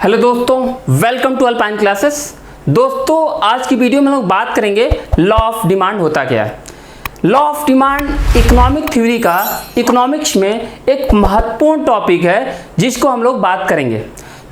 Hello दोस्तों, welcome to alpine classes. दोस्तों, आज की वीडियो में हम लोग बात करेंगे लॉ ऑफ डिमांड होता क्या है। Law of demand economic theory का इकोनॉमिक्स में एक महत्वपूर्ण टॉपिक है जिसको हम लोग बात करेंगे।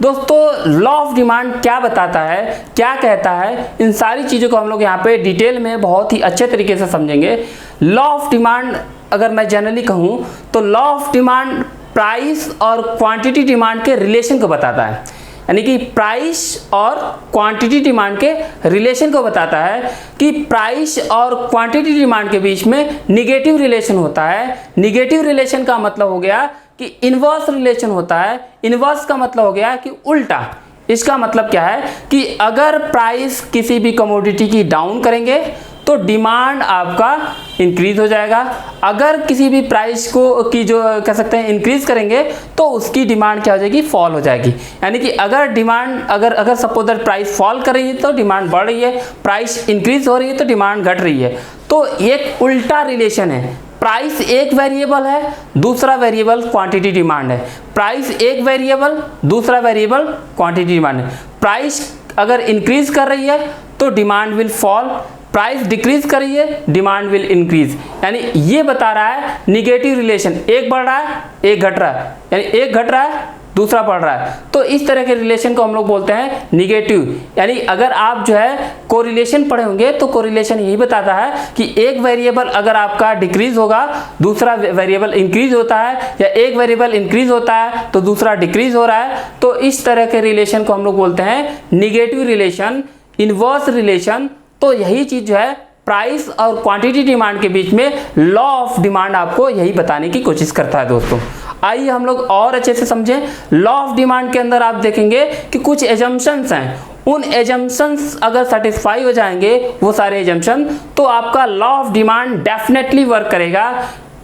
दोस्तों, लॉ ऑफ डिमांड क्या बताता है, क्या कहता है, इन सारी चीज़ों को हम लोग यहाँ पे डिटेल में बहुत ही अच्छे तरीके से समझेंगे। लॉ ऑफ डिमांड अगर मैं जनरली कहूँ तो लॉ ऑफ डिमांड प्राइस और क्वांटिटी डिमांड के रिलेशन को बताता है, यानी कि प्राइस और क्वांटिटी डिमांड के रिलेशन को बताता है कि प्राइस और क्वांटिटी डिमांड के बीच में निगेटिव रिलेशन होता है। निगेटिव रिलेशन का मतलब हो गया कि इन्वर्स रिलेशन होता है। इन्वर्स का मतलब हो गया कि उल्टा। इसका मतलब क्या है कि अगर प्राइस किसी भी कमोडिटी की डाउन करेंगे तो डिमांड आपका इंक्रीज हो जाएगा। अगर किसी भी प्राइस को की जो कह सकते हैं इंक्रीज करेंगे तो उसकी डिमांड क्या हो जाएगी, फॉल हो जाएगी। यानी कि अगर डिमांड अगर सपोज दैट प्राइस फॉल कर रही है तो डिमांड बढ़ रही है, प्राइस इंक्रीज हो रही है तो डिमांड घट रही है। तो एक उल्टा रिलेशन है। प्राइस एक वेरिएबल है, दूसरा वेरिएबल क्वांटिटी डिमांड है। प्राइस एक वेरिएबल, दूसरा वेरिएबल क्वांटिटी डिमांड है। प्राइस अगर इंक्रीज कर रही है तो demand will fall, price decrease कर रही है डिमांड विल इंक्रीज। यानी ये बता रहा है निगेटिव रिलेशन, एक बढ़ रहा है एक घट रहा है, यानी एक घट रहा है दूसरा बढ़ रहा है। तो इस तरह के रिलेशन को हम लोग बोलते हैं निगेटिव। यानी अगर आप जो है कोरिलेशन पढ़े होंगे तो कोरिलेशन यही बताता है कि एक वेरिएबल अगर आपका डिक्रीज होगा दूसरा वेरिएबल इंक्रीज होता है, या एक वेरिएबल इंक्रीज होता है तो दूसरा डिक्रीज हो रहा है। तो इस तरह के रिलेशन को हम लोग बोलते हैं निगेटिव रिलेशन, इनवर्स रिलेशन। तो यही चीज जो है प्राइस और क्वांटिटी डिमांड के बीच में लॉ ऑफ डिमांड आपको यही बताने की कोशिश करता है। दोस्तों, आइए हम लोग और अच्छे से समझें। लॉ ऑफ डिमांड के अंदर आप देखेंगे कि कुछ एजम्पशंस हैं। उन एजम्पशंस अगर सेटिस्फाई हो जाएंगे वो सारे एजम्पशन, तो आपका law of demand definitely work करेगा,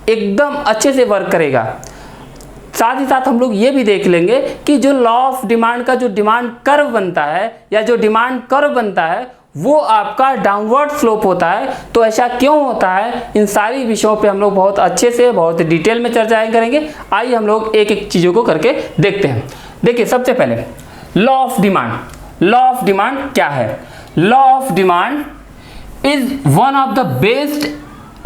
एकदम अच्छे से वर्क करेगा। साथ ही साथ हम लोग ये भी देख लेंगे कि जो लॉ ऑफ डिमांड का जो डिमांड कर्व बनता है या जो डिमांड कर्व बनता है वो आपका डाउनवर्ड स्लोप होता है। तो ऐसा क्यों होता है, इन सारी विषयों पे हम लोग बहुत अच्छे से बहुत डिटेल में चर्चाएं करेंगे। आइए हम लोग एक एक चीज़ों को करके देखते हैं। देखिए, सबसे पहले law of demand. Law of demand क्या है? Law of demand is one of the best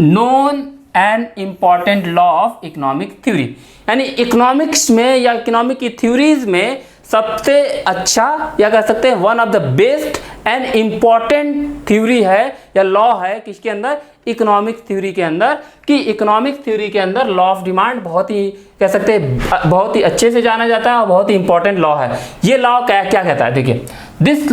known and important law of economic theory. यानी इकोनॉमिक्स में या इकोनॉमिक की थ्योरीज में सबसे अच्छा या कह सकते हैं one of the best and important theory है या लॉ है किसके अंदर, इकोनॉमिक थ्योरी के अंदर। कि इकोनॉमिक थ्योरी के अंदर लॉ ऑफ डिमांड बहुत ही कह सकते हैं बहुत ही अच्छे से जाना जाता है और बहुत ही इंपॉर्टेंट लॉ है। ये लॉ क्या कहता है, देखिए, this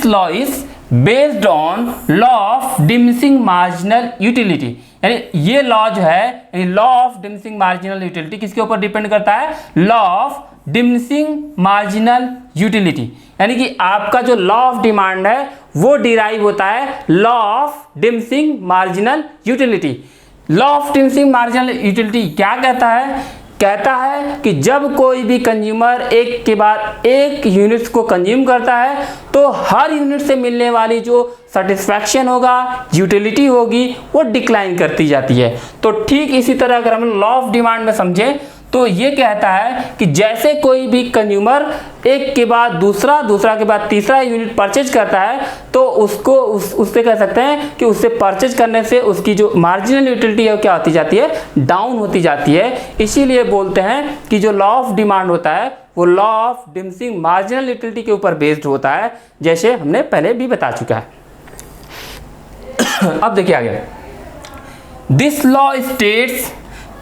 law is based on law of diminishing marginal utility. यानी ये लॉ जो है, law of diminishing marginal utility किसके ऊपर डिपेंड करता है, law of diminishing marginal utility. यानी कि आपका जो लॉ ऑफ डिमांड है वो डिराइव होता है law of diminishing marginal utility. Law of diminishing marginal utility क्या कहता है? कहता है कि जब कोई भी कंज्यूमर एक के बाद एक यूनिट्स को कंज्यूम करता है तो हर यूनिट से मिलने वाली जो सेटिस्फैक्शन होगा, यूटिलिटी होगी, वो डिक्लाइन करती जाती है। तो ठीक इसी तरह अगर हम लॉ ऑफ डिमांड में समझें तो ये कहता है कि जैसे कोई भी कंज्यूमर एक के बाद दूसरा, दूसरा के बाद तीसरा यूनिट परचेज करता है तो उसको उससे कह सकते हैं कि उससे परचेज करने से उसकी जो मार्जिनल यूटिलिटी है क्या होती जाती है, डाउन होती जाती है। इसीलिए बोलते हैं कि जो लॉ ऑफ डिमांड होता है वो law of diminishing marginal utility के ऊपर बेस्ड होता है, जैसे हमने पहले भी बता चुका है। अब देखिए आगे, दिस लॉ स्टेट्स,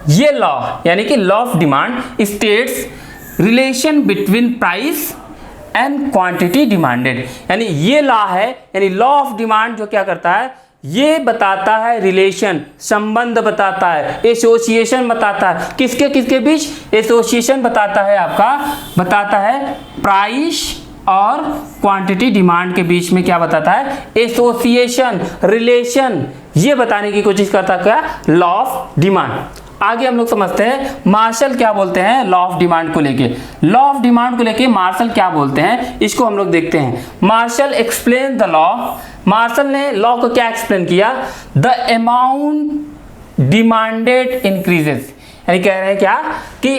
ये लॉ यानी कि law of demand states relation between price and quantity demanded. यानी ये लॉ है, यानी लॉ ऑफ डिमांड जो क्या करता है, ये बताता है रिलेशन, संबंध बताता है, एसोसिएशन बताता है। किसके किसके बीच एसोसिएशन बताता है, आपका बताता है प्राइस और क्वांटिटी डिमांड के बीच में क्या बताता है, एसोसिएशन, रिलेशन। ये बताने की कोशिश करता है क्या, लॉ ऑफ डिमांड। आगे हम लोग समझते हैं मार्शल क्या बोलते हैं लॉ ऑफ डिमांड को लेके। लॉ ऑफ डिमांड को लेके मार्शल क्या बोलते हैं, इसको हम लोग देखते हैं। Marshall explain the law. Marshall ने लॉ को क्या एक्सप्लेन किया, द अमाउंट डिमांडेड इंक्रीजेस। यानी कह रहे हैं क्या कि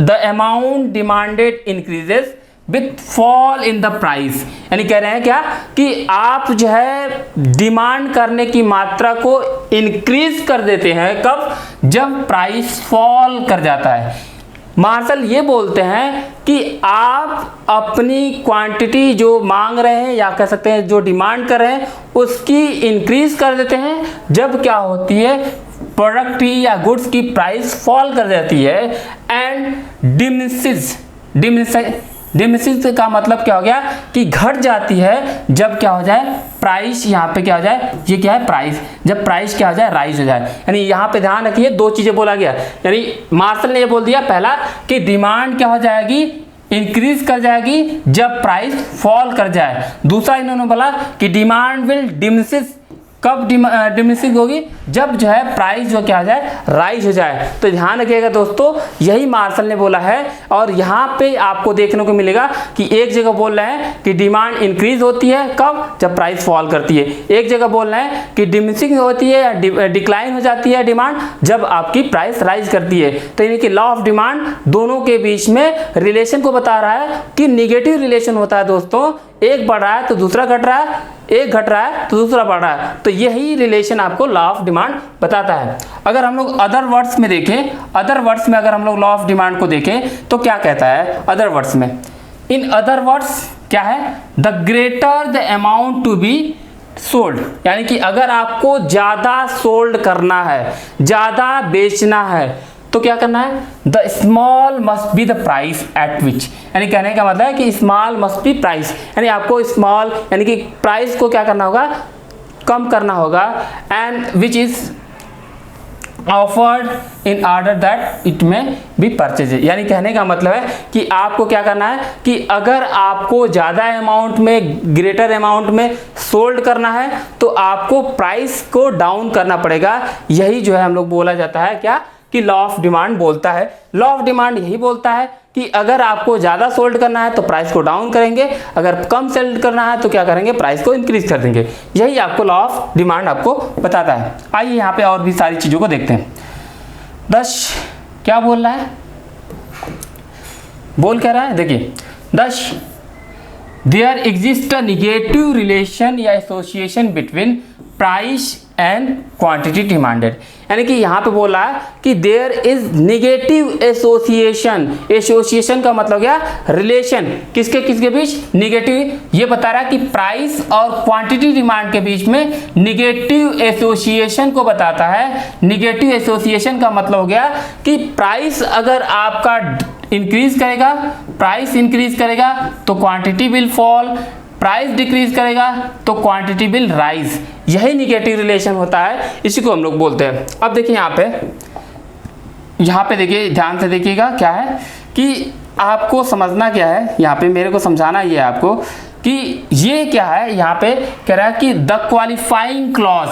the amount demanded increases with fall in the price. यानी कह रहे हैं क्या कि आप जो है डिमांड करने की मात्रा को इंक्रीज कर देते हैं, कब? जब प्राइस फॉल कर जाता है। मार्शल ये बोलते हैं कि आप अपनी क्वांटिटी जो मांग रहे हैं या कह सकते हैं जो डिमांड कर रहे हैं उसकी इंक्रीज कर देते हैं जब क्या होती है, प्रोडक्ट की या गुड्स की प्राइस फॉल कर जाती है। एंड डिमिनिशेस का मतलब क्या हो गया कि घट जाती है जब क्या हो जाए, प्राइस यहाँ पे क्या हो जाए, ये क्या है प्राइस, जब प्राइस क्या हो जाए, राइज हो जाए। यानी यहाँ पे ध्यान रखिए दो चीजें बोला गया। यानी मार्शल ने ये बोल दिया पहला कि डिमांड क्या हो जाएगी, इंक्रीज कर जाएगी जब प्राइस फॉल कर जाए। दूसरा इन्होंने बोला कि डिमांड विल डिमिनिश, कब डिमिनिशिंग होगी, जब जो है प्राइस जो क्या हो जाए, राइज हो जाए। तो ध्यान रखिएगा दोस्तों, यही मार्शल ने बोला है। और यहाँ पे आपको देखने को मिलेगा कि एक जगह बोल रहे हैं कि डिमांड इंक्रीज होती है कब, जब प्राइस फॉल करती है। एक जगह बोल रहे हैं कि डिमिनिशिंग होती है या डिक्लाइन हो जाती है डिमांड जब आपकी प्राइस राइज करती है। तो यानी कि लॉ ऑफ डिमांड दोनों के बीच में रिलेशन को बता रहा है कि निगेटिव रिलेशन होता है दोस्तों, एक बढ़ रहा है तो दूसरा घट रहा है, एक घट रहा है तो दूसरा बढ़ रहा है। तो यही रिलेशन आपको लॉ ऑफ डिमांड बताता है। अगर हम लोग अदर वर्ड्स में देखें, अदर वर्ड्स में अगर हम लोग लॉ ऑफ डिमांड को देखें तो क्या कहता है अदर वर्ड्स में, इन अदर वर्ड्स क्या है, the greater the amount to be sold. यानी कि अगर आपको ज्यादा सोल्ड करना है, ज्यादा बेचना है तो क्या करना है, the small must be the price at विच। यानी कहने का मतलब है कि स्मॉल मस्ट बी प्राइस, यानी आपको स्मॉल यानी कि प्राइस को क्या करना होगा, कम करना होगा। And which is offered in order that it में बी परचेज। यानी कहने का मतलब है कि आपको क्या करना है कि अगर आपको ज़्यादा अमाउंट में, ग्रेटर अमाउंट में सोल्ड करना है तो आपको प्राइस को डाउन करना पड़ेगा। यही जो है हम लोग बोला जाता है क्या कि लॉ ऑफ डिमांड बोलता है। लॉ ऑफ डिमांड यही बोलता है कि अगर आपको ज़्यादा सोल्ड करना है तो प्राइस को डाउन करेंगे, अगर कम सेल करना है तो क्या करेंगे, प्राइस को इंक्रीज कर देंगे। यही आपको लॉ ऑफ डिमांड आपको बताता है। आइए यहाँ पे और भी सारी चीज़ों को देखते हैं। 10 क्या बोल रहा है, बोल क्या रहा है, देखिए 10 there exist a negative relation या association between price and quantity demanded. यानी कि यहाँ पे बोला है कि there is negative association. Association का मतलब क्या, रिलेशन, किसके किसके बीच, निगेटिव। ये बता रहा है कि प्राइस और क्वांटिटी डिमांड के बीच में निगेटिव एसोसिएशन को बताता है। निगेटिव एसोसिएशन का मतलब हो गया कि प्राइस अगर आपका इंक्रीज करेगा, प्राइस इंक्रीज करेगा तो quantity will fall, price decrease करेगा तो क्वांटिटी विल राइज। यही निगेटिव रिलेशन होता है, इसी को हम लोग बोलते हैं। अब देखिए यहाँ पे देखिए ध्यान से देखिएगा क्या है कि आपको समझना क्या है, यहाँ पे मेरे को समझाना ये है आपको कि ये क्या है। यहाँ पे कह रहा है कि द क्वालिफाइंग क्लॉज,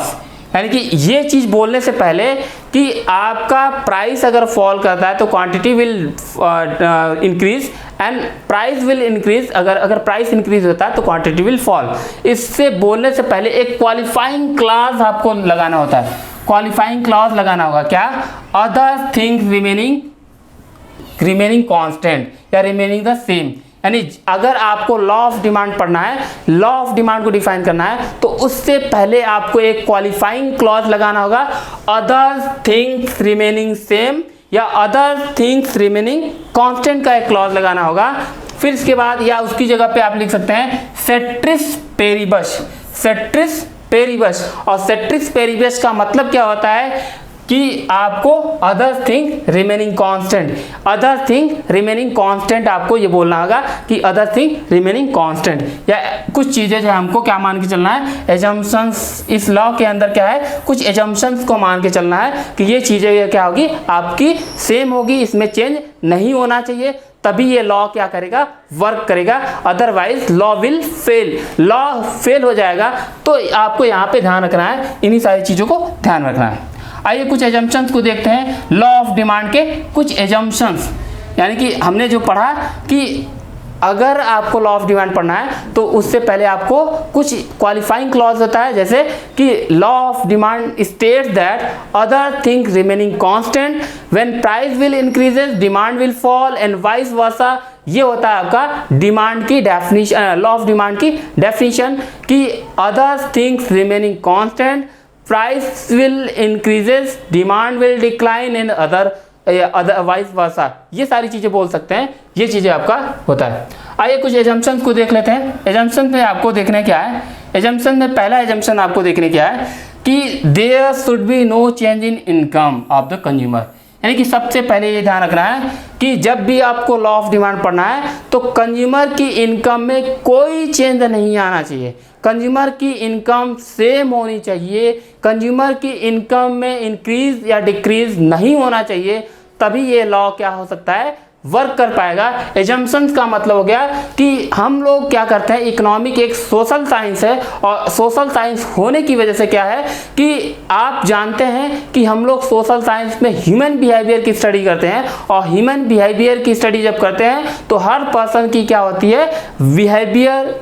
यानी कि ये चीज बोलने से पहले कि आपका प्राइस अगर फॉल करता है तो quantity will increase and price will increase. अगर प्राइस इंक्रीज होता है तो क्वांटिटी विल फॉल। इससे बोलने से पहले एक क्वालिफाइंग क्लॉज आपको लगाना होता है। क्वालिफाइंग क्लॉज लगाना होगा क्या, अदर थिंग्स रिमेनिंग कांस्टेंट या रिमेनिंग द सेम। यानी अगर आपको लॉ ऑफ डिमांड पढ़ना है, लॉ ऑफ डिमांड को डिफाइन करना है तो उससे पहले आपको एक क्वालिफाइंग क्लॉज लगाना होगा, अदर थिंग्स रिमेनिंग सेम या अदर थिंग्स रिमेनिंग कांस्टेंट का एक क्लॉज लगाना होगा। फिर इसके बाद या उसकी जगह पे आप लिख सकते हैं सेट्रिस पेरिबस। सेट्रिस पेरिबस, और सेट्रिस पेरिबस का मतलब क्या होता है कि आपको other thing remaining constant, other thing remaining constant आपको ये बोलना होगा कि अदर थिंग रिमेनिंग कांस्टेंट। या कुछ चीज़ें जो हमको क्या मान के चलना है, एजम्पशंस। इस लॉ के अंदर क्या है, कुछ एजम्पशंस को मान के चलना है कि ये चीज़ें क्या होगी, आपकी सेम होगी, इसमें चेंज नहीं होना चाहिए, तभी ये लॉ क्या करेगा, वर्क करेगा। Otherwise law will fail, law fail हो जाएगा। तो आपको यहाँ पे ध्यान रखना है, इन्हीं सारी चीज़ों को ध्यान रखना है। आइए कुछ एजम्पशंस को देखते हैं, लॉ ऑफ डिमांड के कुछ एजम्पशंस। यानी कि हमने जो पढ़ा कि अगर आपको लॉ ऑफ डिमांड पढ़ना है तो उससे पहले आपको कुछ क्वालिफाइंग क्लॉज होता है, जैसे कि law of demand states that other things remaining constant when price will increases demand will fall and vice versa. ये होता है आपका डिमांड की डेफिनेशन, लॉ ऑफ डिमांड की डेफिनेशन कि other things remaining constant price will increases demand will decline in other vice versa. ये सारी चीज़ें बोल सकते हैं, ये चीज़ें आपका होता है। आइए कुछ एजम्पशंस को देख लेते हैं। एजम्पशन में आपको देखने क्या है, एजम्पशन में पहला एजम्पशन आपको देखने क्या है कि there should be no change in income of the consumer. यानी कि सबसे पहले ये ध्यान रखना है कि जब भी आपको लॉ ऑफ डिमांड पढ़ना है तो कंज्यूमर की इनकम में कोई चेंज नहीं आना चाहिए, कंज्यूमर की इनकम सेम होनी चाहिए, कंज्यूमर की इनकम में इंक्रीज या डिक्रीज नहीं होना चाहिए, तभी ये लॉ क्या हो सकता है, वर्क कर पाएगा। एजम्पशंस का मतलब हो गया कि हम लोग क्या करते हैं, इकोनॉमिक एक सोशल साइंस है और सोशल साइंस होने की वजह से क्या है कि आप जानते हैं कि हम लोग सोशल साइंस में ह्यूमन बिहेवियर की स्टडी करते हैं और ह्यूमन बिहेवियर की स्टडी जब करते हैं तो हर पर्सन की क्या होती है, बिहेवियर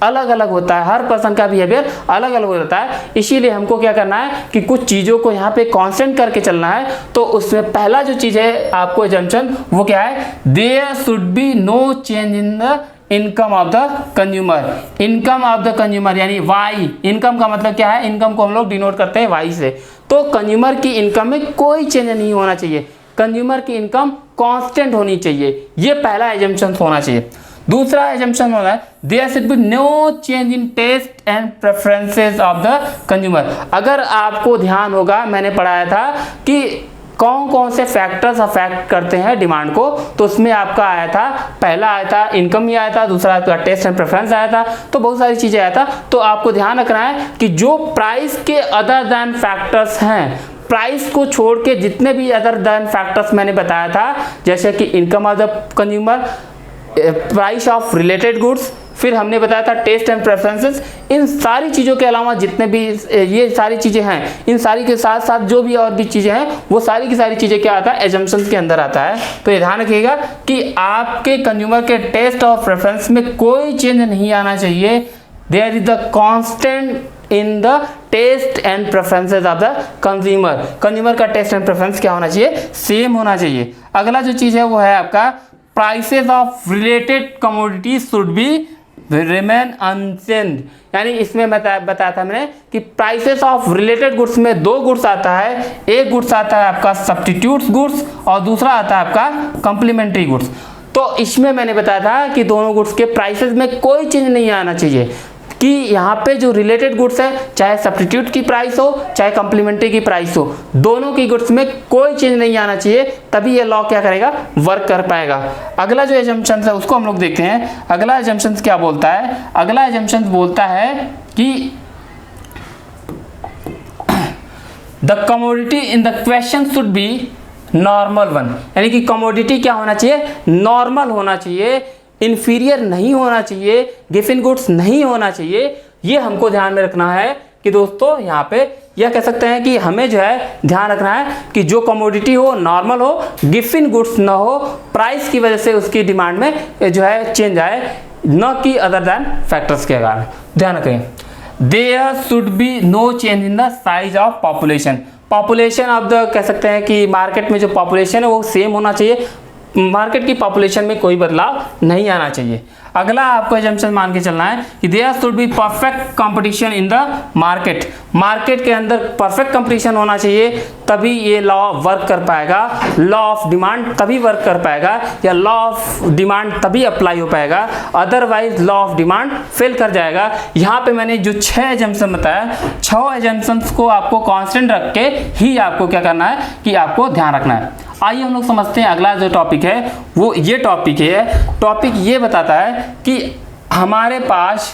अलग अलग होता है, हर पर्सन का बिहेवियर अलग अलग होता है। इसीलिए हमको क्या करना है कि कुछ चीज़ों को यहाँ पे कांस्टेंट करके चलना है। तो उसमें पहला जो चीज़ है आपको एजम्पशन वो क्या है, there should be no change in the income of the consumer. Income of the consumer यानी वाई, इनकम का मतलब क्या है, इनकम को हम लोग डिनोट करते हैं वाई से। तो कंज्यूमर की इनकम में कोई चेंज नहीं होना चाहिए, कंज्यूमर की इनकम कांस्टेंट होनी चाहिए, ये पहला एजम्पशन होना चाहिए। दूसरा एजम्पशन होना है there should be no change in taste and preferences of the consumer. अगर आपको ध्यान होगा मैंने पढ़ाया था कि कौन कौन से फैक्टर्स अफेक्ट करते हैं डिमांड को, तो उसमें आपका आया था, पहला आया था इनकम ही आया था, दूसरा आपका टेस्ट एंड प्रेफरेंस आया था, तो बहुत सारी चीज़ें आया था। तो आपको ध्यान रखना है कि जो प्राइस के अदर दैन फैक्टर्स हैं, प्राइस को छोड़ के जितने भी अदर दैन फैक्टर्स मैंने बताया था, जैसे कि income of the consumer, price of related goods, फिर हमने बताया था टेस्ट एंड प्रेफरेंसेस, इन सारी चीज़ों के अलावा जितने भी ये सारी चीज़ें हैं, इन सारी के साथ साथ जो भी और भी चीज़ें हैं वो सारी की सारी चीज़ें क्या आता है, एजम्पशंस के अंदर आता है। तो ये ध्यान रखिएगा कि आपके कंज्यूमर के टेस्ट और प्रेफरेंस में कोई चेंज नहीं आना चाहिए। There is the constant in the taste and preferences of the consumer. Consumer का टेस्ट एंड प्रेफरेंस क्या होना चाहिए, सेम होना चाहिए। अगला जो चीज़ है वो है आपका prices of related commodities should be remain unchange. यानी इसमें बताया था मैंने कि प्राइसेस ऑफ रिलेटेड गुड्स में दो गुड्स आता है, एक गुड्स आता है आपका सब्स्टिट्यूट्स गुड्स और दूसरा आता है आपका कॉम्प्लीमेंट्री गुड्स। तो इसमें मैंने बताया था कि दोनों गुड्स के प्राइसेस में कोई चेंज नहीं आना चाहिए, कि यहाँ पे जो रिलेटेड गुड्स है, चाहे सब्स्टिट्यूट की प्राइस हो चाहे कॉम्प्लीमेंट्री की प्राइस हो, दोनों की गुड्स में कोई चेंज नहीं आना चाहिए, तभी ये लॉ क्या करेगा, वर्क कर पाएगा। अगला जो एजम्पशन है उसको हम लोग देखते हैं। अगला एजम्पशन क्या बोलता है, अगला एजम्पशन बोलता है कि the commodity in the question should be normal one. यानी कि कमोडिटी क्या होना चाहिए, नॉर्मल होना चाहिए, इंफीरियर नहीं होना चाहिए, गिफिन गुड्स नहीं होना चाहिए। ये हमको ध्यान में रखना है कि दोस्तों यहाँ पे यह कह सकते हैं कि हमें जो है ध्यान रखना है कि जो कमोडिटी हो नॉर्मल हो, गिफिन गुड्स ना हो, प्राइस की वजह से उसकी डिमांड में जो है चेंज आए, न कि अदर दैन फैक्टर्स के कारण। ध्यान रखें there should be no change in the size of population. Population of the कह सकते हैं कि मार्केट में जो पॉपुलेशन है वो सेम होना चाहिए, मार्केट की पॉपुलेशन में कोई बदलाव नहीं आना चाहिए। अगला आपको एजम्पशन मान के चलना है कि there should be perfect competition in the market. Market के अंदर परफेक्ट कंपटीशन होना चाहिए, तभी ये लॉ वर्क कर पाएगा। लॉ ऑफ डिमांड तभी वर्क कर पाएगा या लॉ ऑफ डिमांड तभी अप्लाई हो पाएगा, otherwise law of demand fail कर जाएगा। यहाँ पे मैंने जो 6 एजम्पशन बताया, 6 एजम्पशंस को आपको कांस्टेंट रख के ही आपको क्या करना है कि आपको ध्यान रखना है। आइए हम लोग समझते हैं अगला जो टॉपिक है वो ये टॉपिक है। टॉपिक ये बताता है कि हमारे पास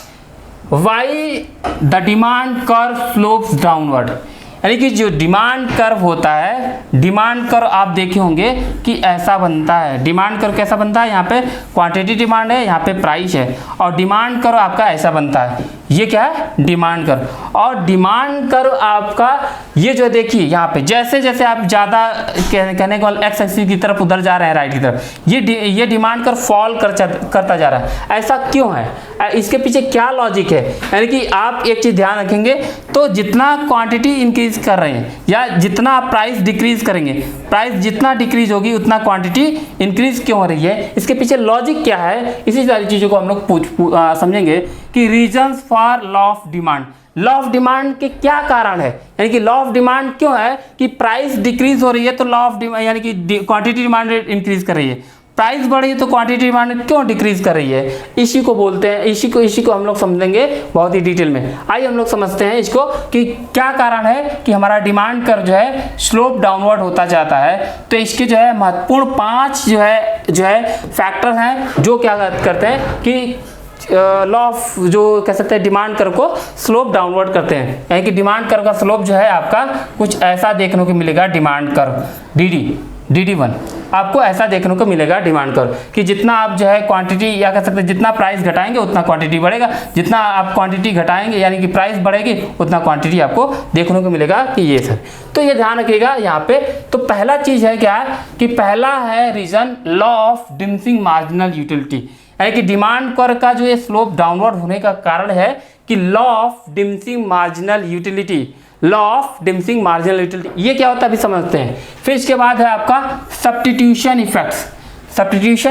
why the demand curve slopes downward. यानी कि जो डिमांड कर्व होता है, डिमांड कर्व आप देखे होंगे कि ऐसा बनता है। डिमांड कर्व कैसा बनता है, यहाँ पे क्वांटिटी डिमांड है, यहाँ पे प्राइस है, और डिमांड कर्व आपका ऐसा बनता है। ये क्या है, डिमांड कर्व। और डिमांड कर्व आपका ये जो देखिए यहाँ पे जैसे जैसे आप ज़्यादा कहने को एक्स एक्सिस की तरफ उधर जा रहे हैं, राइट की तरफ, ये डिमांड कर्व फॉल करता जा रहा है। ऐसा क्यों है, इसके पीछे क्या लॉजिक है? यानी कि आप एक चीज़ ध्यान रखेंगे, तो जितना क्वांटिटी इंक्रीज कर रहे हैं या जितना आप प्राइस डिक्रीज करेंगे, प्राइस जितना डिक्रीज होगी उतना क्वांटिटी इंक्रीज क्यों हो रही है, इसके पीछे लॉजिक क्या है, इसी सारी चीज़ों को हम लोग समझेंगे कि reasons for law of demand. Law of demand के क्या कारण है, यानी कि लॉ ऑफ डिमांड क्यों है कि प्राइस डिक्रीज हो रही है तो लॉ ऑफ डिमांड यानी कि क्वांटिटी डिमांड इंक्रीज कर रही है, प्राइस बढ़ रही है तो क्वांटिटी डिमांड क्यों डिक्रीज कर रही है, इसी को बोलते हैं, इसी को हम लोग समझेंगे बहुत ही डिटेल में। आइए हम लोग समझते हैं इसको कि क्या कारण है कि हमारा डिमांड कर्व जो है स्लोप डाउनवर्ड होता जाता है। तो इसके जो है महत्वपूर्ण 5 जो है फैक्टर हैं जो क्या करते हैं कि लॉ ऑफ जो कह सकते हैं डिमांड कर्व को स्लोप डाउनवर्ड करते हैं। यानी कि डिमांड कर्व का स्लोप जो है आपका कुछ ऐसा देखने को मिलेगा, डिमांड कर्व DD1 आपको ऐसा देखने को मिलेगा डिमांड कर्व कि जितना आप जो है क्वांटिटी या कह सकते हैं जितना प्राइस घटाएंगे उतना क्वांटिटी बढ़ेगा, जितना आप क्वांटिटी घटाएंगे यानी कि प्राइस बढ़ेगी उतना क्वांटिटी आपको देखने को मिलेगा कि ये सब। तो ये ध्यान रखिएगा यहाँ पे। तो पहला चीज़ है क्या है कि पहला है reason law of diminishing marginal utility, यानी कि डिमांड कर्व का जो ये स्लोप डाउनवर्ड होने का कारण है कि law of diminishing marginal utility, law of diminishing marginal utility ये क्या होता है अभी समझते हैं। फिर इसके बाद है आपका सब्स्टिट्यूशन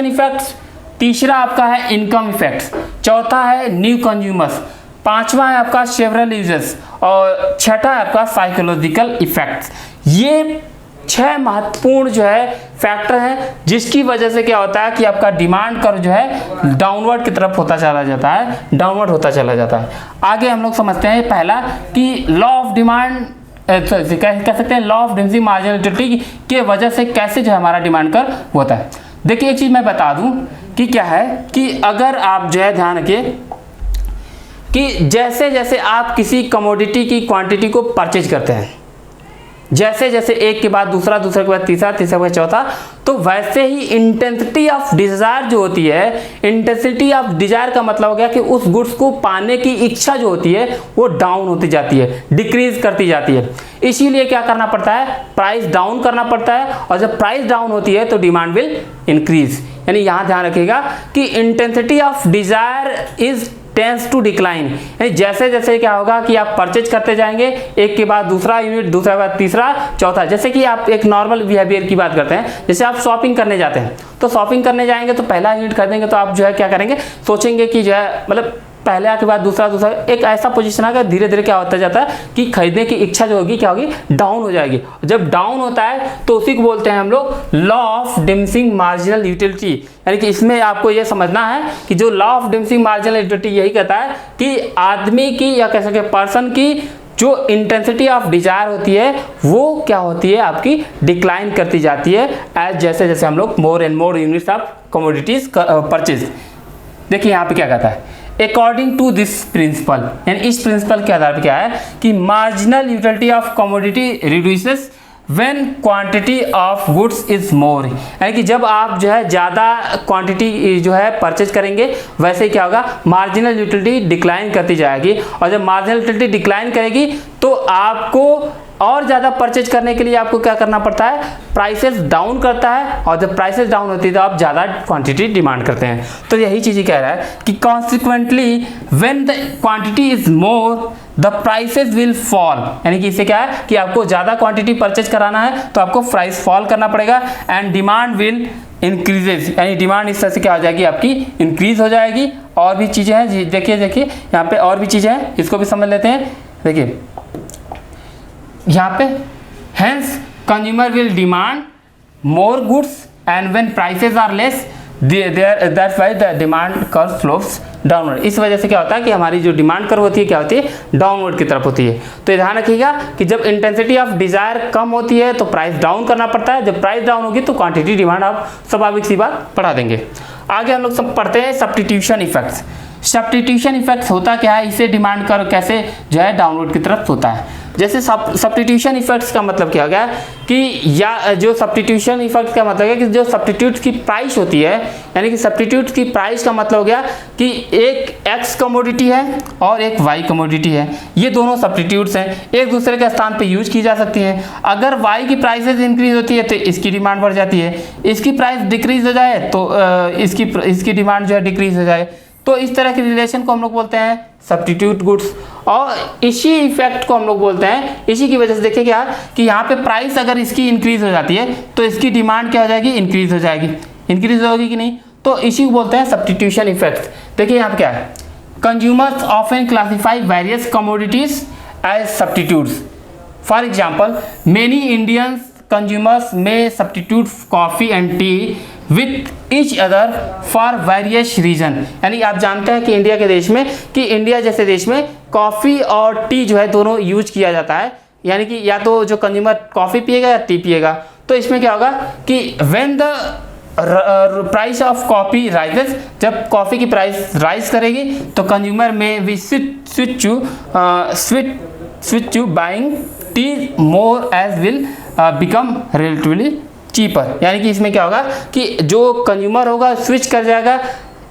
इफेक्ट्स, तीसरा आपका है इनकम इफेक्ट्स, चौथा है न्यू कंज्यूमर्स, पांचवा है आपका सेवरल यूजर्स और छठा है आपका साइकोलॉजिकल इफेक्ट्स। ये 6 महत्वपूर्ण जो है फैक्टर हैं जिसकी वजह से क्या होता है कि आपका डिमांड कर्व जो है डाउनवर्ड की तरफ होता चला जाता है, डाउनवर्ड होता चला जाता है। आगे हम लोग समझते हैं पहला कि लॉ ऑफ डिमांड कह सकते हैं law of diminishing marginal utility के वजह से कैसे जो है हमारा डिमांड कर्व होता है। देखिए एक चीज़ मैं बता दूं कि क्या है कि अगर आप जो है ध्यान रखिए कि जैसे जैसे आप किसी कमोडिटी की क्वांटिटी को परचेज करते हैं, जैसे जैसे एक के बाद दूसरा, दूसरे के बाद तीसरा, तीसरे के बाद चौथा, तो वैसे ही इंटेंसिटी ऑफ डिजायर जो होती है, इंटेंसिटी ऑफ डिजायर का मतलब हो गया कि उस गुड्स को पाने की इच्छा जो होती है वो डाउन होती जाती है, डिक्रीज करती जाती है। इसीलिए क्या करना पड़ता है, प्राइस डाउन करना पड़ता है, और जब प्राइस डाउन होती है तो डिमांड विल इंक्रीज। यानी यहाँ ध्यान रखिएगा कि intensity of desire is tends to decline, जैसे जैसे क्या होगा कि आप परचेज करते जाएंगे एक के बाद दूसरा यूनिट, दूसरा के बाद तीसरा, चौथा। जैसे कि आप एक नॉर्मल बिहेवियर की बात करते हैं, जैसे आप शॉपिंग करने जाते हैं तो शॉपिंग करने जाएंगे तो पहला यूनिट खरीदेंगे तो आप जो है क्या करेंगे, सोचेंगे कि जो है मतलब पहले के बाद दूसरा, एक ऐसा पोजीशन आएगा धीरे धीरे क्या होता जाता है कि खरीदने की इच्छा जो होगी क्या होगी, डाउन हो जाएगी। जब डाउन होता है तो उसी को बोलते हैं हम लोग law of diminishing marginal utility. यानी कि इसमें आपको ये समझना है कि जो law of diminishing marginal utility यही कहता है कि आदमी की या कह सकते पर्सन की जो इंटेंसिटी ऑफ डिजायर होती है वो क्या होती है, आपकी डिक्लाइन करती जाती है एज जैसे जैसे हम लोग मोर and more units of commodities purchase. देखिए यहाँ पे क्या कहता है, अकॉर्डिंग टू दिस प्रिंसिपल, यानी इस प्रिंसिपल के आधार पर क्या है कि marginal utility of commodity reduces when quantity of goods is more. यानी कि जब आप जो है ज़्यादा क्वांटिटी जो है परचेज करेंगे वैसे क्या होगा, मार्जिनल यूटिलिटी डिक्लाइन करती जाएगी, और जब मार्जिनल यूटिलिटी डिक्लाइन करेगी तो आपको और ज़्यादा परचेज करने के लिए आपको क्या करना पड़ता है, प्राइसेस डाउन करता है, और जब प्राइसेस डाउन होती है तो आप ज़्यादा क्वांटिटी डिमांड करते हैं। तो यही चीज़ कह रहा है कि consequently when the quantity is more the prices will fall. यानी कि इससे क्या है कि आपको ज़्यादा क्वांटिटी परचेज कराना है तो आपको प्राइस फॉल करना पड़ेगा, एंड डिमांड विल इंक्रीजेज, यानी डिमांड इस तरह से क्या हो जाएगी, आपकी इंक्रीज हो जाएगी। और भी चीज़ें हैं, देखिए यहाँ पे और भी चीज़ें हैं, इसको भी समझ लेते हैं। देखिए यहाँ पे hence consumer will demand more goods and when prices are less that's why the demand curve slopes downward। इस वजह से क्या होता है कि हमारी जो डिमांड कर्व होती है क्या होती है, डाउनवर्ड की तरफ होती है। तो ध्यान रखिएगा कि जब इंटेंसिटी ऑफ डिजायर कम होती है तो प्राइस डाउन करना पड़ता है, जब प्राइस डाउन होगी तो क्वांटिटी डिमांड आप स्वाभाविक सी बात बढ़ा देंगे। आगे हम लोग सब पढ़ते हैं सब्स्टिट्यूशन इफेक्ट्स। सब्स्टिट्यूशन इफेक्ट्स होता क्या है, इसे डिमांड कर्व कैसे जो है डाउनवर्ड की तरफ होता है। जैसे सब्स्टिट्यूशन इफेक्ट्स का मतलब क्या हो गया कि या जो सब्स्टिट्यूशन इफेक्ट का मतलब है कि जो सब्स्टिट्यूट की प्राइस होती है, यानी कि सब्स्टिट्यूट की प्राइस का मतलब हो गया कि एक एक्स कमोडिटी है और एक वाई कमोडिटी है, ये दोनों सब्स्टिट्यूट्स हैं, एक दूसरे के स्थान पे यूज की जा सकती हैं। अगर वाई की प्राइसेस इंक्रीज होती है तो इसकी डिमांड बढ़ जाती है, इसकी प्राइस डिक्रीज हो जाए तो इसकी डिमांड जो है डिक्रीज हो जाए। तो इस तरह के रिलेशन को हम लोग बोलते हैं सब्स्टिट्यूट गुड्स। और इसी इफेक्ट को हम लोग बोलते हैं, इसी की वजह से देखिए क्या कि यहाँ पे प्राइस अगर इसकी इंक्रीज हो जाती है तो इसकी डिमांड क्या हो जाएगी, इंक्रीज हो जाएगी। इंक्रीज होगी कि नहीं, तो इसी को बोलते हैं सब्स्टिट्यूशन इफेक्ट। देखिए यहाँ पे क्या है, consumers often classify various commodities as substitutes. For example, many Indians consumers may substitute coffee and tea with each other for various reason। यानी आप जानते हैं कि इंडिया के देश में, कि इंडिया जैसे देश में कॉफ़ी और टी जो है दोनों यूज किया जाता है, यानी कि या तो जो कंज्यूमर कॉफ़ी पिएगा या टी पिएगा। तो इसमें क्या होगा कि when the price of coffee rises, जब कॉफ़ी की प्राइस राइज करेगी तो कंज्यूमर में we switch to buying tea more as will become relatively cheaper. यानी कि इसमें क्या होगा कि जो कंज्यूमर होगा स्विच कर जाएगा,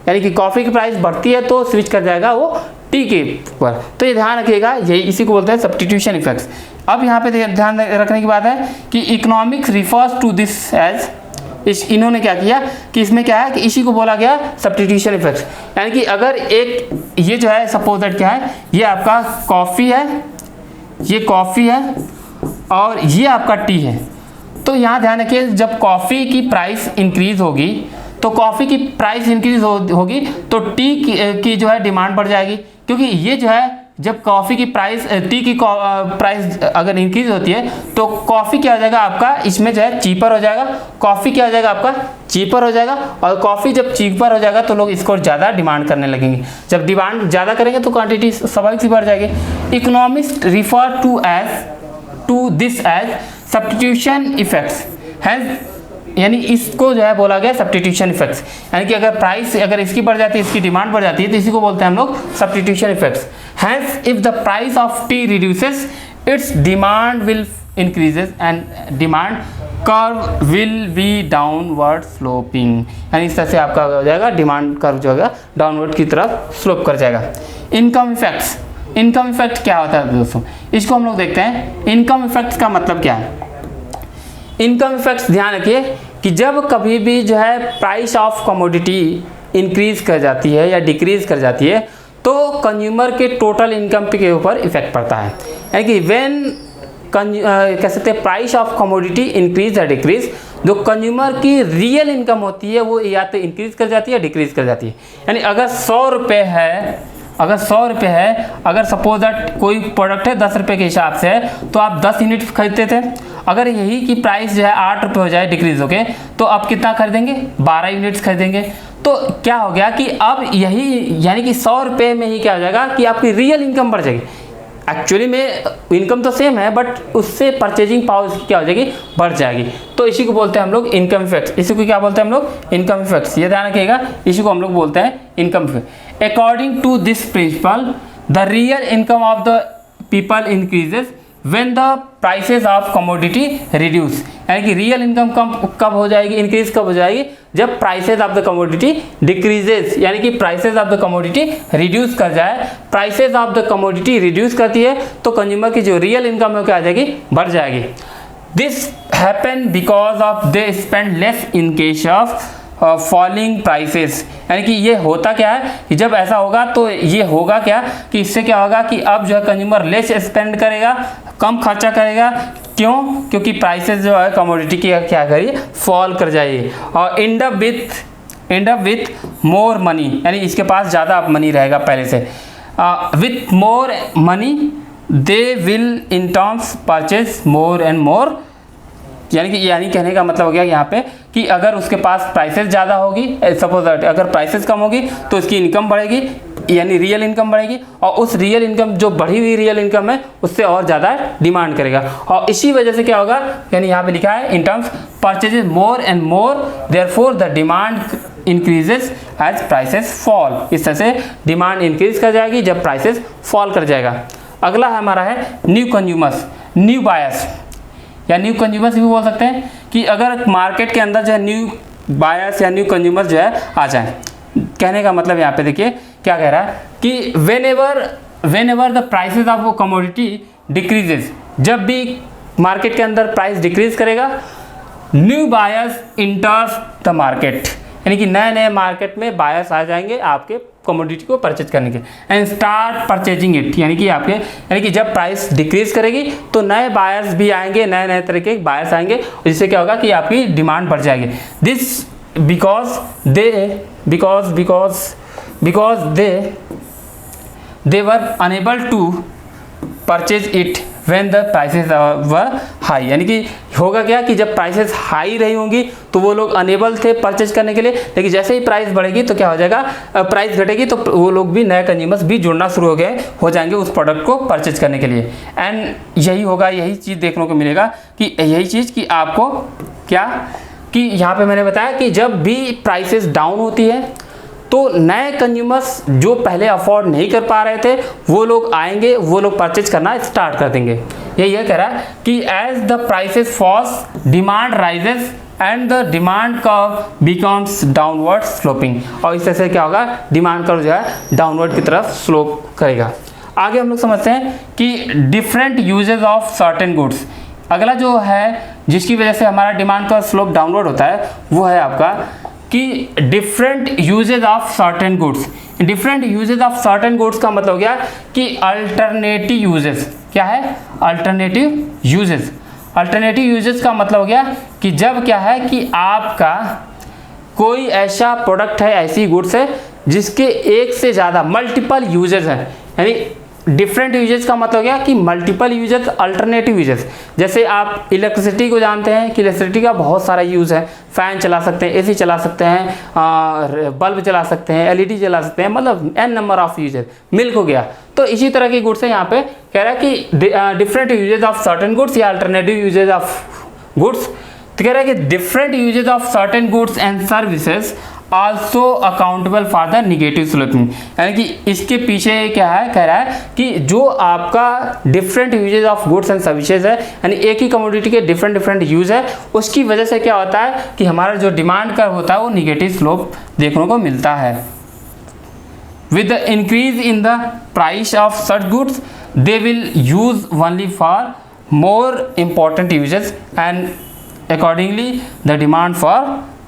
यानी कि कॉफ़ी की प्राइस बढ़ती है तो स्विच कर जाएगा वो टी के ऊपर। तो ये ध्यान रखिएगा, यही इसी को बोलते हैं सब्स्टिट्यूशन इफेक्ट्स। अब यहाँ पे ध्यान रखने की बात है कि economics refers to this as, इन्होंने क्या किया कि इसमें क्या है कि इसी को बोला गया सब्स्टिट्यूशन इफेक्ट्स। यानी कि अगर एक ये जो है सपोज दैट क्या है, ये आपका कॉफ़ी है, ये कॉफ़ी है और ये आपका टी है। तो यहाँ ध्यान रखिए, जब कॉफ़ी की प्राइस इंक्रीज होगी तो कॉफ़ी की प्राइस इंक्रीज होगी तो टी की जो है डिमांड बढ़ जाएगी, क्योंकि ये जो है जब कॉफ़ी की प्राइस टी की प्राइस अगर इंक्रीज होती है तो कॉफ़ी क्या हो जाएगा आपका, इसमें जो है चीपर हो जाएगा। कॉफ़ी क्या हो जाएगा आपका, चीपर हो जाएगा। और कॉफ़ी जब चीपर हो जाएगा तो लोग इसको ज़्यादा डिमांड करने लगेंगे। जब डिमांड ज़्यादा करेंगे तो क्वांटिटी स्वाभाविक सी बढ़ जाएगी। Economist refer to this as substitution effects has, यानी इसको जो है बोला गया सब्स्टिट्यूशन इफेक्ट्स। यानी कि अगर प्राइस अगर इसकी बढ़ जाती है, इसकी डिमांड बढ़ जाती है, तो इसी को बोलते हैं हम लोग substitution effects. Hence if the price of tea reduces its demand will increases and demand curve will be downward sloping. यानी इस तरह से आपका हो जाएगा डिमांड कर्व जो होगा डाउनवर्ड की तरफ स्लोप कर जाएगा। इनकम इफेक्ट्स, इनकम इफेक्ट क्या होता है दोस्तों, इसको हम लोग देखते हैं। इनकम इफेक्ट्स का मतलब क्या है। इनकम इफेक्ट्स ध्यान रखिए कि जब कभी भी जो है प्राइस ऑफ कमोडिटी इंक्रीज कर जाती है या डिक्रीज कर जाती है तो कंज्यूमर के टोटल इनकम के ऊपर इफेक्ट पड़ता है। यानी कि व्हेन कह सकते हैं प्राइस ऑफ कमोडिटी इंक्रीज या डिक्रीज, जो कंज्यूमर की रियल इनकम होती है वो या तो इंक्रीज कर जाती है या डिक्रीज कर जाती है। यानी अगर 100 रुपये है, अगर 100 रुपये है, अगर सपोज दैट कोई प्रोडक्ट है 10 रुपये के हिसाब से है तो आप 10 यूनिट खरीदते थे। अगर यही की प्राइस जो है 8 रुपये हो जाए डिक्रीज होके, तो आप कितना खरीदेंगे, 12 यूनिट्स खरीदेंगे। तो क्या हो गया कि अब यही यानी कि 100 रुपये में ही क्या हो जाएगा कि आपकी रियल इनकम बढ़ जाएगी। एक्चुअली में इनकम तो सेम है बट उससे परचेजिंग पावर क्या हो जाएगी, बढ़ जाएगी। तो इसी को बोलते हैं हम लोग इनकम इफेक्ट्स। इसी को क्या बोलते हैं हम लोग, इनकम इफेक्ट्स। ये ध्यान रखिएगा, इसी को हम लोग बोलते हैं income effect. According to this principle the real income of the people increases when the prices of commodity reduce. यानी कि रियल इनकम कब हो जाएगी, इंक्रीज कब हो जाएगी, जब prices of the commodity decreases, यानी कि prices of the commodity reduce कर जाए। Prices of the commodity reduce करती है तो कंज्यूमर की जो रियल इनकम है क्या आ जाएगी, बढ़ जाएगी। This happen because of they spend less in case of falling prices. यानी कि ये होता क्या है कि जब ऐसा होगा तो ये होगा क्या कि इससे क्या होगा कि अब जो है कंज्यूमर लेस स्पेंड करेगा, कम खर्चा करेगा। क्यों, क्योंकि प्राइसेस जो है कमोडिटी की क्या करिए, फॉल कर जाइए और and up with more money, यानी इसके पास ज़्यादा मनी रहेगा पहले से। With more money they will in terms purchase more and मोर। यानी कहने का मतलब हो गया यहाँ पे कि अगर उसके पास प्राइसेस ज़्यादा होगी, सपोज अगर प्राइसेस कम होगी तो उसकी इनकम बढ़ेगी, यानी रियल इनकम बढ़ेगी, और उस रियल इनकम जो बढ़ी हुई रियल इनकम है उससे और ज़्यादा डिमांड करेगा। और इसी वजह से क्या होगा, यानी यहाँ पे लिखा है in terms purchases more and more therefore the demand increases as prices fall. इस तरह से डिमांड इंक्रीज कर जाएगी जब प्राइसेस फॉल कर जाएगा। अगला हमारा है न्यू कंज्यूमर्स, न्यू बायर्स या न्यू कंज्यूमर्स भी बोल सकते हैं कि अगर मार्केट के अंदर जो है न्यू बायर्स या न्यू कंज्यूमर्स जो है आ जाए। कहने का मतलब यहाँ पे देखिए क्या कह रहा है कि when ever the prices of commodity decreases, जब भी मार्केट के अंदर प्राइस डिक्रीज करेगा, न्यू बायर्स इंटर्स द मार्केट, यानी कि नए नए मार्केट में बायर्स आ जाएंगे आपके कमोडिटी को परचेज करने के, एंड स्टार्ट परचेजिंग इट, यानी कि जब प्राइस डिक्रीज करेगी तो नए बायर्स भी आएंगे, नए नए तरह के बायर्स आएंगे, जिससे क्या होगा कि आपकी डिमांड बढ़ जाएगी। This because they were unable to purchase it when the prices were high, यानी कि होगा क्या कि जब प्राइसेस हाई रही होंगी तो वो लोग अनेबल थे परचेज करने के लिए, लेकिन जैसे ही प्राइस बढ़ेगी तो क्या हो जाएगा, प्राइस घटेगी तो वो लोग भी, नए कंज्यूमर्स भी जुड़ना शुरू हो जाएंगे उस प्रोडक्ट को परचेज करने के लिए। एंड यही होगा, यही चीज़ देखने को मिलेगा कि यही चीज़ कि आपको क्या कि यहाँ पे मैंने बताया कि जब भी प्राइसेस डाउन होती है तो नए कंज्यूमर्स जो पहले अफोर्ड नहीं कर पा रहे थे वो लोग आएंगे, वो लोग परचेज करना स्टार्ट कर देंगे। ये कह रहा है कि as the prices falls demand rises and the demand curve becomes downward sloping, और इस तरह से क्या होगा, डिमांड कर्व जो है डाउनवर्ड की तरफ स्लोप करेगा। आगे हम लोग समझते हैं कि different uses of certain goods. अगला जो है जिसकी वजह से हमारा डिमांड का स्लोप डाउनवर्ड होता है वो है आपका कि different uses of certain goods. Different uses of certain goods का मतलब क्या कि अल्टरनेटिव यूजेस। क्या है? Alternative uses. अल्टरनेटिव यूजेस का मतलब हो गया कि जब क्या है कि आपका कोई ऐसा प्रोडक्ट है, ऐसी गुड्स है जिसके एक से ज़्यादा मल्टीपल यूजेस हैं, यानी डिफरेंट यूजेस का मतलब क्या कि मल्टीपल यूजेस, अल्टरनेटिव यूजेस। जैसे आप इलेक्ट्रिसिटी को जानते हैं कि इलेक्ट्रिसिटी का बहुत सारा यूज़ है, फ़ैन चला सकते हैं, एसी चला सकते हैं, बल्ब चला सकते हैं, एलईडी चला सकते हैं, मतलब N number of uses. Milk हो गया, तो इसी तरह की गुड्स है। यहाँ पे कह रहा है कि different uses of certain goods या अल्टरनेटिव यूजेस ऑफ गुड्स। तो कह रहा है कि different uses of certain goods and services also accountable for the negative sloping, यानी कि इसके पीछे क्या है, कह रहा है कि जो आपका different uses of goods and services है, यानी एक ही कमोडिटी के डिफरेंट यूज है, उसकी वजह से क्या होता है कि हमारा जो डिमांड कर्व होता है वो निगेटिव स्लोप देखने को मिलता है। With the increase in the price of such goods they will use only for more important uses and accordingly the demand for,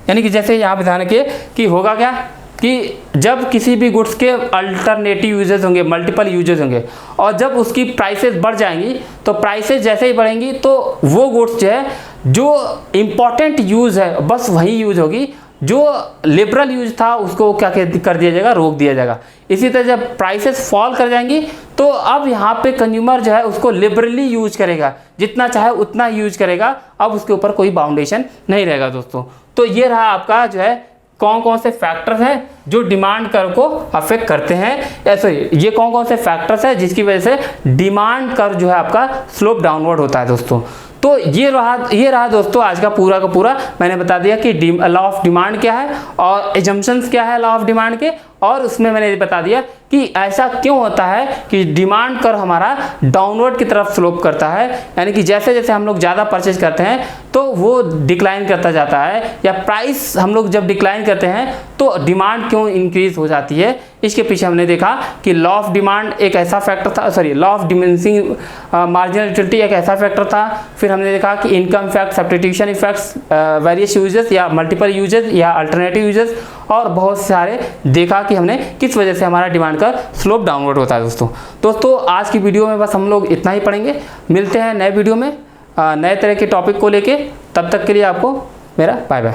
यानी कि जैसे यहाँ पे ध्यान रखिए कि होगा क्या कि जब किसी भी गुड्स के अल्टरनेटिव यूजेस होंगे, मल्टीपल यूजेस होंगे, और जब उसकी प्राइसेस बढ़ जाएंगी तो प्राइसेस जैसे ही बढ़ेंगी तो वो गुड्स जो है जो इम्पॉर्टेंट यूज़ है बस वही यूज होगी, जो लिबरल यूज था उसको क्या कर दिया जाएगा, रोक दिया जाएगा। इसी तरह जब प्राइसेस फॉल कर जाएंगी तो अब यहाँ पे कंज्यूमर जो है उसको लिबरली यूज करेगा, जितना चाहे उतना यूज करेगा, अब उसके ऊपर कोई बाउंडेशन नहीं रहेगा दोस्तों। तो ये रहा आपका जो है कौन कौन से फैक्टर्स हैं जो डिमांड कर्व को अफेक्ट करते हैं, सॉरी ये कौन कौन से फैक्टर्स हैं जिसकी वजह से डिमांड कर्व जो है आपका स्लोप डाउनवर्ड होता है दोस्तों। तो ये रहा दोस्तों आज का पूरा मैंने बता दिया कि लॉ ऑफ डिमांड क्या है और एजम्पशंस क्या है लॉ ऑफ डिमांड के, और उसमें मैंने बता दिया कि ऐसा क्यों होता है कि डिमांड कर्व हमारा डाउनवर्ड की तरफ स्लोप करता है, यानी कि जैसे जैसे हम लोग ज़्यादा परचेज करते हैं तो वो डिक्लाइन करता जाता है, या प्राइस हम लोग जब डिक्लाइन करते हैं तो डिमांड क्यों इंक्रीज हो जाती है। इसके पीछे हमने देखा कि लॉ ऑफ डिमांड एक ऐसा फैक्टर था, sorry law of diminishing marginal utility एक ऐसा फैक्टर था। फिर हमने देखा कि income fact, substitution effects, various uses या मल्टीपल यूजेस या अल्टरनेटिव यूजेस, और बहुत सारे देखा कि हमने किस वजह से हमारा डिमांड का स्लोप डाउनवर्ड होता है दोस्तों आज की वीडियो में बस हम लोग इतना ही पढ़ेंगे। मिलते हैं नए वीडियो में नए तरह के टॉपिक को लेके, तब तक के लिए आपको मेरा बाय बाय।